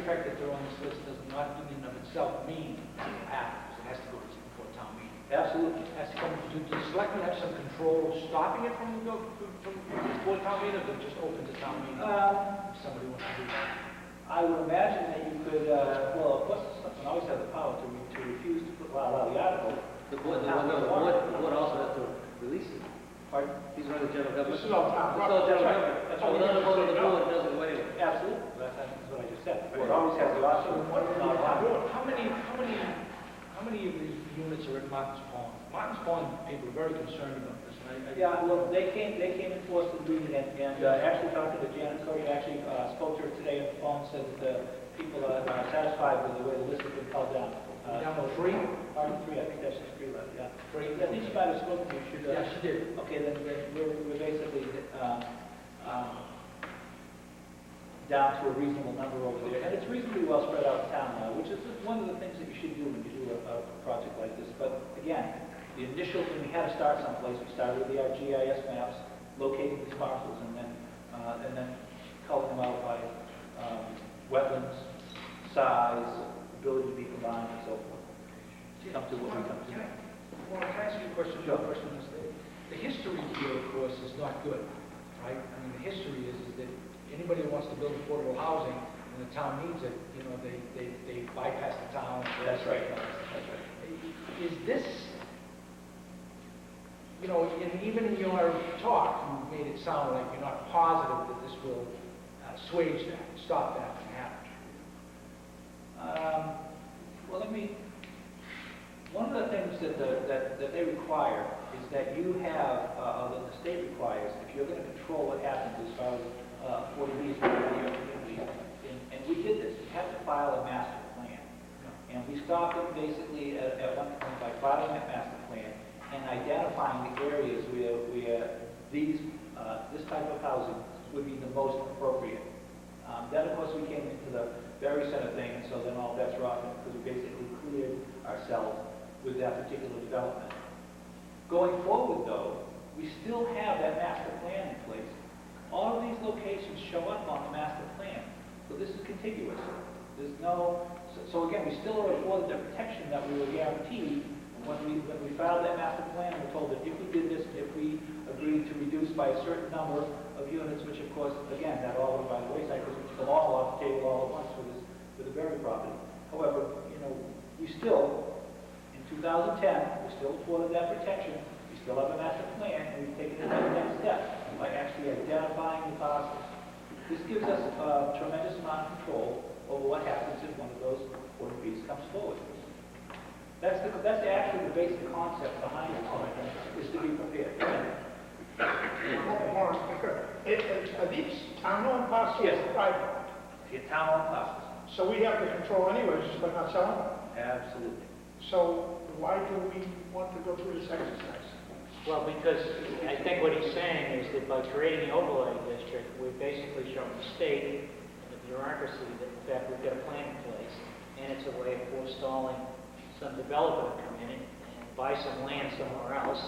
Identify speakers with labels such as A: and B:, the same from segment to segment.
A: fact that they're on this list does not in and of itself mean it will happen, because it has to go before town meeting.
B: Absolutely.
A: It has to come, do the selectmen have some control stopping it from before town meeting, or just open to town meeting? If somebody wants to do that.
B: I would imagine that you could, well, of course, the selectmen always have the power to refuse to allow the article.
C: The board also has to release it.
B: Pardon?
C: These are the general government.
D: This is all town.
C: It's all general
B: That's right.
C: government.
B: That's
C: So
B: right.
C: without a vote of the board, it doesn't go anywhere.
B: Absolutely. That's what I just said. The board always has the option of not allowing.
A: How many of these units are in Martin's Pond? Martin's Pond people are very concerned about this.
B: Yeah, well, they came into us to do it, and actually talking to Janet Curry, actually spoke to her today on the phone, said that people are satisfied with the way the list has been held down.
A: Down to 3?
B: Pardon, 3, I think that's just 3 left, yeah.
A: 3?
B: I think she might have spoken to you, should,
A: Yeah, she did.
B: Okay, then we're basically down to a reasonable number over there, and it's reasonably well spread out in town now, which is one of the things that you should do when you do a project like this. But again, the initial, when we had to start someplace, we started with the GIS maps, locating these parcels, and then culling them out by wetlands, size, ability to be combined, and so forth. Come to what we come to.
A: Well, can I ask you a question?
B: Sure.
A: The question is that the history here, of course, is not good, right? I mean, the history is that anybody who wants to build affordable housing and the town needs it, you know, they bypass the town.
B: That's right. That's right.
A: Is this, you know, even in your talk, you made it sound like you're not positive that this will assuage that, stop that from happening.
B: Well, one of the things that they require is that you have, that the state requires, if you're going to control what happens as far as 40Bs in your community, and we did this, we had to file a master plan. And we stopped it basically at one point by filing that master plan and identifying the areas where this type of housing would be the most appropriate. Then, of course, we came into the Berry Center thing, and so then all bets were off because we basically cleared ourselves with that particular development. Going forward, though, we still have that master plan in place. All of these locations show up on the master plan, so this is contiguous. There's no, so again, we still are afforded the protection that we were guaranteed when we filed that master plan. We were told that if we did this, if we agreed to reduce by a certain number of units, which of course, again, that all went by the wayside because we took them all off the table all at once for the Berry property. However, you know, we still, in 2010, we still afforded that protection. We still have a master plan, and we've taken it to the next step by actually identifying the parcels. This gives us a tremendous amount of control over what happens if one of those 40Bs comes forward. That's actually the basic concept behind it, is to be prepared.
D: Lawrence, are these town-owned parcels?
B: Yes.
D: Or private?
B: Your town-owned parcels.
D: So we have the control anyways, just by not selling them.
B: Absolutely.
D: So why do we want to go through this exercise?
E: Well, because I think what he's saying is that by creating the overlay district, we've basically shown the state and the bureaucracy that in fact we've got a plan in place, and it's a way of forestalling some developer to come in and buy some land somewhere else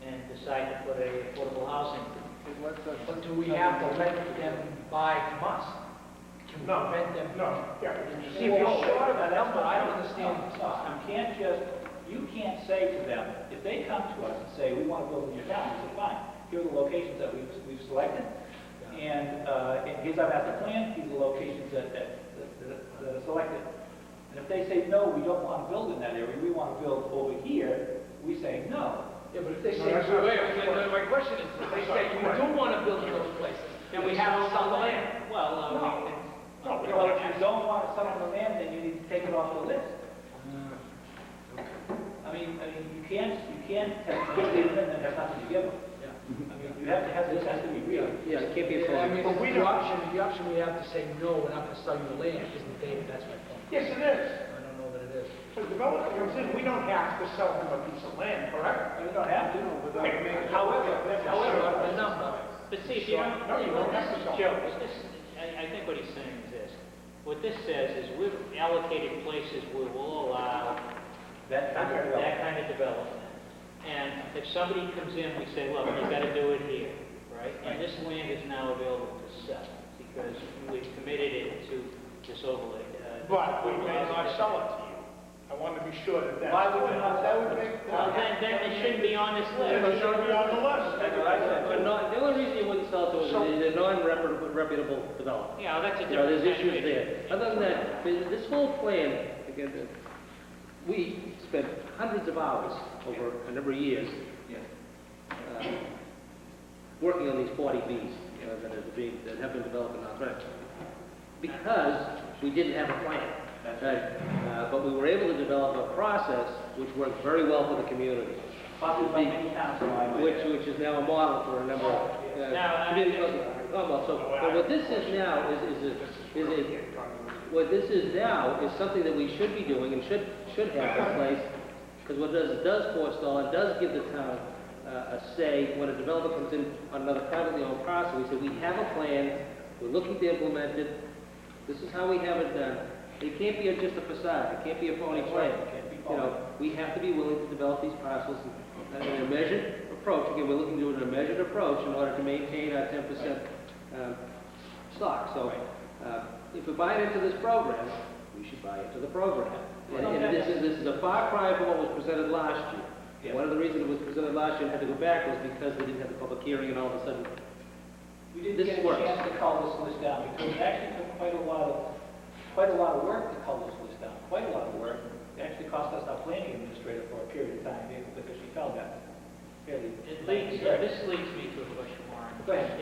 E: and decide to put a affordable housing.
A: But do we have to let them buy from us? Can we prevent them?
D: No, yeah.
A: See, if you're short of a number, I don't understand.
B: You can't say to them, if they come to us and say, we want to build in your town, we say, fine, here are the locations that we've selected, and here's our master plan, these are the locations that are selected. And if they say, no, we don't want to build in that area, we want to build over here, we say no.
A: Yeah, but if they say, my question is, if they say, we do want to build in those places, then we have to sell the land.
E: Well,
B: Well, if you don't want to sell the land, then you need to take it off the list. I mean, you can't give them and then have nothing to give them. I mean, you have to have, this has to be real.
C: Yeah, it can't be a
A: I
C: phone.
A: mean,
D: But we
A: the
D: don't-
A: option we have to say, no, we're not going to sell you the land, isn't David, that's my point.
D: Yes, it is.
A: I don't know that it is.
D: So the developer comes in, we don't have to sell them a piece of land, correct?
B: You don't have to.
D: However,
A: The number.
E: but see, if you don't,
D: No, you don't have to sell.
E: Joe, I think what he's saying is this. What this says is we've allocated places where we'll allow
B: That kind of
E: that kind of development. And if somebody comes in, we say, look, you got to do it here, right? And this land is now available to sell because we've committed it to this overlay.
D: But we may not sell it to you. I want to be sure that that's.
B: Why would we not?
D: That would make.
E: Well, then it shouldn't be on this
D: Then it
E: list.
D: should be on the list.
B: That's what I said.
C: The only reason you wouldn't sell it to us is a non-reputable developer.
E: Yeah, that's a
C: You know,
E: different.
C: there's
E: kind of
C: issues there. Other than that, this whole plan, again, we spent hundreds of hours over a number of years working on these 40Bs that have been developed in North Reading. Because we didn't have a plan. But we were able to develop a process which worked very well for the community.
B: Copied by many towns, so I might add.
C: Which is now a model for a number of communities. But what this is now what this is now is something that we should be doing and should have in place, because what it does forestall and does give the town a say when a developer comes in on another privately owned parcel. We say, we have a plan, we're looking to implement it, this is how we have it done. It can't be just a facade, it can't be a phony plan. You know, we have to be willing to develop these parcels in a measured approach. Again, we're looking to do it in a measured approach in order to maintain our 10% stock. So, if we're buying into this program, we should buy into the program. And this is a far cry from what was presented last year.
B: Yeah.
C: One of the reasons it was presented last year and had to go back was because they didn't have the public hearing, and all of a sudden,
B: We didn't
C: This
B: get a
C: works.
B: chance to cull this list down, because it actually took quite a lot of work to cull this list down, quite a lot of work. It actually cost us our planning administrator for a period of time, because she fell down. Fairly.
E: This leads me to a question, Warren.
B: Go ahead.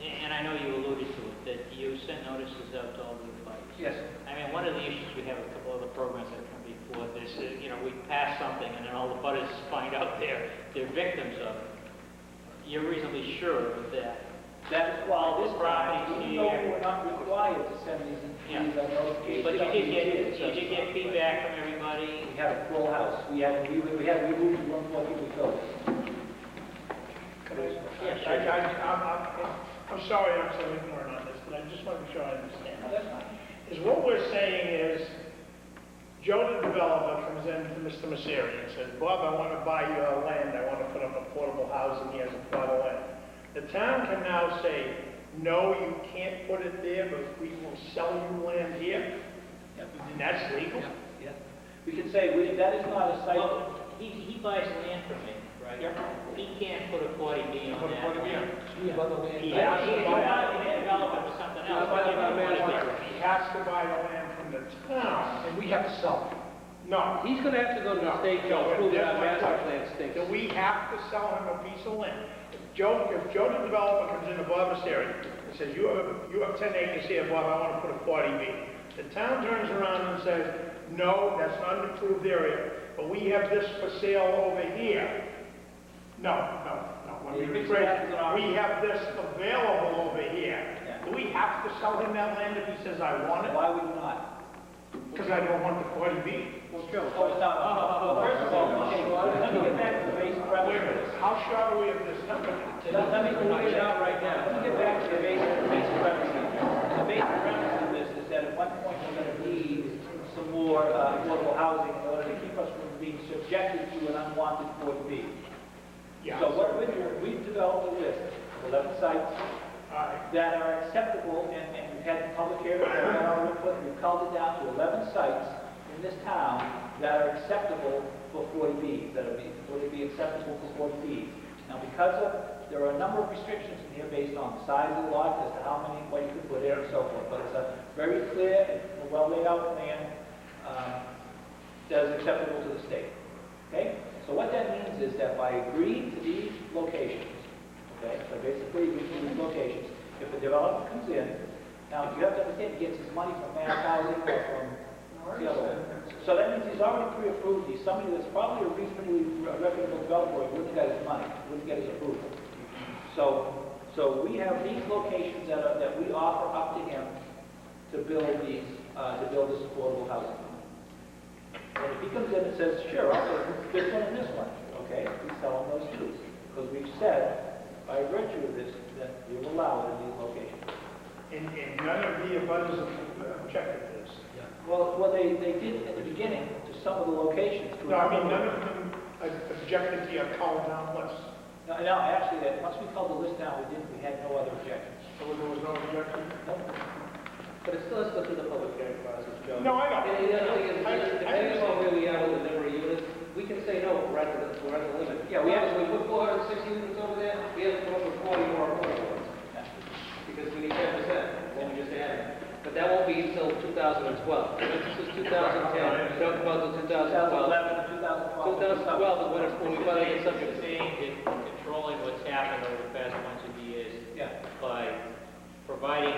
E: And I know you alluded to it, that you sent notices out to all the abutters.
B: Yes.
E: I mean, one of the issues we have with a couple other programs that come before this is, we pass something and then all the butters find out they're victims of it. You're reasonably sure of that.
B: That,
E: Well, this property
B: even though
E: here-
B: we're not required to send these
E: Yeah.
B: notifications.
E: But you did get feedback from everybody.
B: We had a full house. We moved to 140 we filled.
E: Yeah, sure.
D: I'm sorry I'm so ignorant on this, but I just want to be sure I understand.
B: No, that's fine.
D: Is what we're saying is, Joe the developer comes in to Mr. Messeri and says, Bob, I want to buy your land, I want to put up affordable housing here as a plot of land. The town can now say, no, you can't put it there, but we will sell you land here, and that's legal?
B: Yeah. We can say, that is not a site.
E: Well, he buys land from me, right? He can't put a 40B on that.
A: You have other land.
E: He can't develop it for something else. but he can put it
D: He has to buy the land from the town.
A: And we have to sell it.
D: No.
C: he's going to have to go to the state to
D: No,
C: approve
D: that's
C: our
D: my
C: master
D: question.
C: plan stinks.
D: Do we have to sell him a piece of land? If Joe the developer comes into Bob Messeri and says, you have 10 acres here, Bob, I want to put a 40B. The town turns around and says, no, that's not an approved area, but we have this for sale over here. No. When we rephrase, we have this available over here.
B: Yeah.
D: Do we have to sell him that land if he says, I want it?
B: Why would you not?
D: Because I don't want the 40B.
C: Well, Joe,
B: Oh, it's not. Well, first of all, okay, let me get back to the basic
D: Wait a
B: premise.
D: minute, how sure are we of this number?
B: Let me get it out right now. Let me get back to the basic premise. The basic premise of this is that at one point we're going to need some more affordable housing in order to keep us from being subjected to an unwanted 40B.
D: Yeah.
B: So what we've developed a list of 11 sites that are acceptable, and we've had public hearings, we've had our input, we've culled it down to 11 sites in this town that are acceptable for 40Bs, would be acceptable for 40Bs. Now, there are a number of restrictions in here based on the size of the lot, as to how many, what you can put in and so forth, but it's a very clear and well laid out plan that is acceptable to the state. Okay? So what that means is that by agreeing to these locations, okay, so basically agreeing to these locations, if a developer comes in, now you have to understand he gets his money from mass housing or from the other one. So that means he's already pre-approved. He's somebody that's probably a reasonably reputable developer. He wouldn't get his money, wouldn't get his approval. So we have these locations that we offer up to him to build this affordable housing. And if he comes in and says, sure, I'll take this one and this one, okay, we sell him those two. Because we've said, by virtue of this, that we will allow it in these locations.
D: And none of the abutters objected to this.
B: Well, they did at the beginning to some of the locations.
D: No, I mean, none of them objected to your call down list.
B: No, actually, once we called the list down, we had no other objections.
D: So there was no objection?
B: Nope.
C: But it still has to go through the public hearing process, Joe.
D: No, I know.
C: And the other thing is, depending
D: understand.
C: on where we are with the number of units, we can say, no, we're at the limit.
B: Yeah, we have-
C: We put 406 units over there, we have to come up with 40 more affordable ones, because we need 10%, what we just added. But that won't be until 2012. This is 2010, don't come out until 2012.
B: 2011 and 2012.
C: 2012 is when we finally get subject to.
E: Saying that controlling what's happened over the past bunch of years
B: Yeah.
E: by providing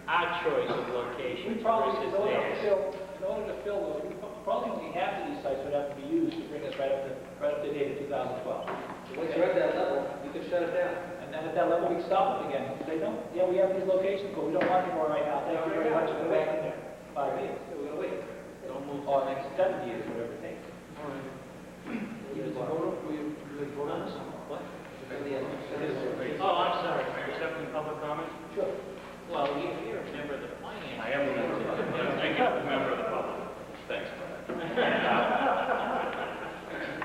E: our choice of location
B: We probably,
E: versus
B: in order to
E: theirs.
B: fill those, we probably only half of these sites would have to be used to bring us right up to date in 2012.
C: Once you're at that level, you can shut it down.
B: And then at that level, we can stop it again. Say, no, yeah, we have these locations, but we don't want any more right now. Thank you very much, go back in there. 5 years.
C: So we're gonna wait.
E: Don't move.
B: Or next 7 years, whatever it takes.
E: Vote on this? What?
C: Yeah.
E: Oh, I'm sorry, accepting public comment?
B: Sure.
E: Well, you're a member of the finance.
F: I am a member of the public. Thank you, a member of the public. Thanks.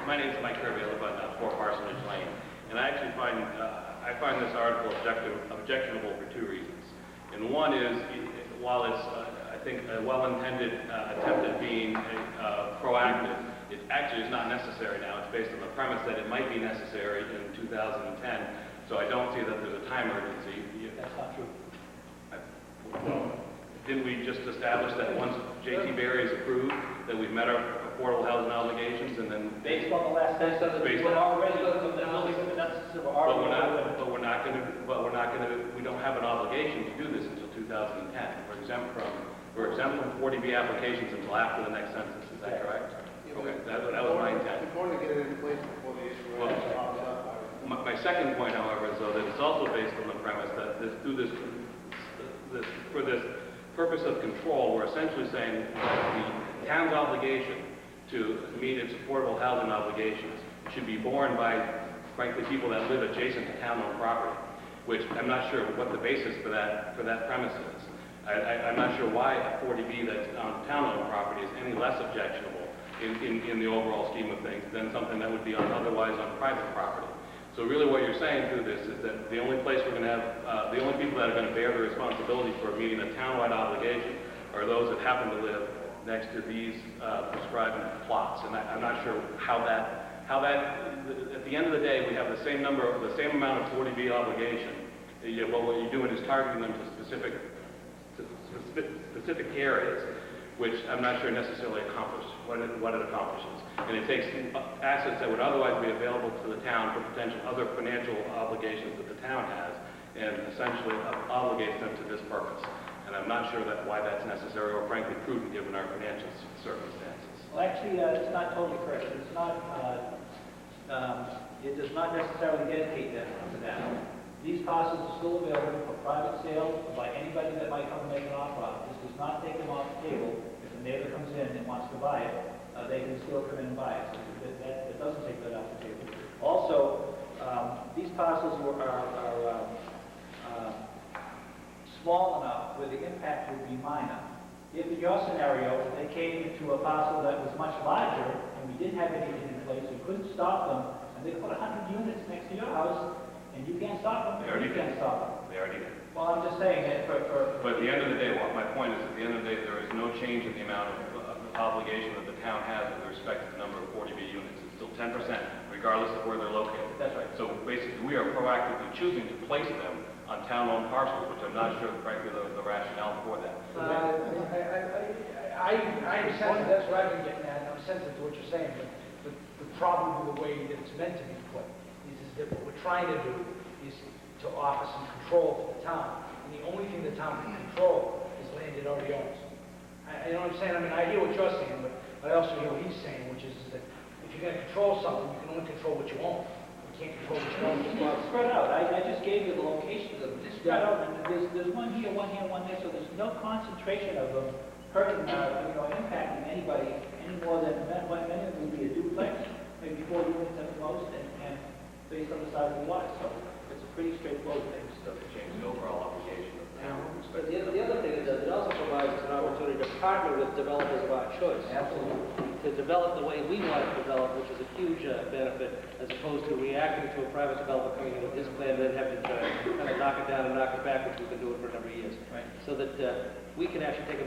F: My name is Mike Kirby, I live on 4 Parsonage Lane. And I actually find this article objectionable for 2 reasons. And one is, while it's, I think, a well-intended attempt at being proactive, it actually is not necessary now. It's based on the premise that it might be necessary in 2010. So I don't see that there's a time urgency.
B: That's not true.
F: Well, didn't we just establish that once J.T. Berry is approved, that we've met our affordable housing obligations, and then...
B: Based on the last
C: Based on the-
B: census, when our residents of the building, that's of our...
F: But we're not going to, we don't have an obligation to do this until 2010. We're exempt from 40B applications until after the next census, is that correct? Okay, that was my intent.
G: Important to get it in place before the issue
F: Well,
G: pops up.
F: My second point, however, is though that it's also based on the premise that for this purpose of control, we're essentially saying that the town's obligation to meet its affordable housing obligations should be borne by, frankly, people that live adjacent to town-owned property, which I'm not sure what the basis for that premise is. I'm not sure why a 40B that's on town-owned property is any less objectionable in the overall scheme of things than something that would be otherwise on private property. So really what you're saying through this is that the only place we're going to have, the only people that are going to bear the responsibility for meeting a townwide obligation are those that happen to live next to these prescribed plots. And I'm not sure how that, at the end of the day, we have the same amount of 40B obligation. Well, what you're doing is targeting them to specific areas, which I'm not sure necessarily accomplish what it accomplishes. And it takes assets that would otherwise be available to the town for potential other financial obligations that the town has, and essentially obligates them to this purpose. And I'm not sure why that's necessary or frankly prudent given our financial circumstances.
B: Well, actually, it's not totally correct. It's not, it does not necessarily dedicate them to that. These parcels are still available for private sale by anybody that might come and make an offer on it. This does not take them off the table. If a neighbor comes in and wants to buy it, they can still come in and buy it. So it doesn't take that off the table. Also, these parcels are small enough where the impact would be minor. If in your scenario, they came to a parcel that was much larger and we didn't have anything in place, we couldn't stop them, and they put 100 units next to your house, and you can't stop them,
F: They already
B: you can't
F: did.
B: stop them.
F: They already did.
B: Well, I'm just saying that
F: But at the end of the day, my point is, at the end of the day, there is no change in the amount of obligation that the town has with respect to the number of 40B units. It's still 10%, regardless of where they're located.
B: That's right.
F: So basically, we are proactively choosing to place them on town-owned parcels, which I'm not sure, frankly, the rationale for that.
A: I'm sensitive, that's what I've been getting at, and I'm sensitive to what you're saying, but the problem with the way that it's meant to be put is that what we're trying to do is to offer some control to the town, and the only thing the town can control is land it already owns. You know what I'm saying? I mean, I hear what you're saying, but I also hear what he's saying, which is that if you're gonna control something, you can only control what you own. You can't control what you don't.
B: It's spread out. I just gave you the locations of them. It's spread out, and there's one here, one here, one there, so there's no concentration of them hurting, impacting anybody any more than many of them would be a duplex, maybe 4 units at the most, and based on the size of the lot. So it's a pretty straightforward thing.
F: It doesn't change the overall obligation of the town with respect
C: But the other thing it does, it also provides us an opportunity to partner with developers of our choice.
B: Absolutely.
C: to develop the way we want it to develop, which is a huge benefit, as opposed to reacting to a private developer coming in with his plan and then having to kind of knock it down and knock it back, which we've been doing for a number of years.
B: Right.
C: So that we can actually take a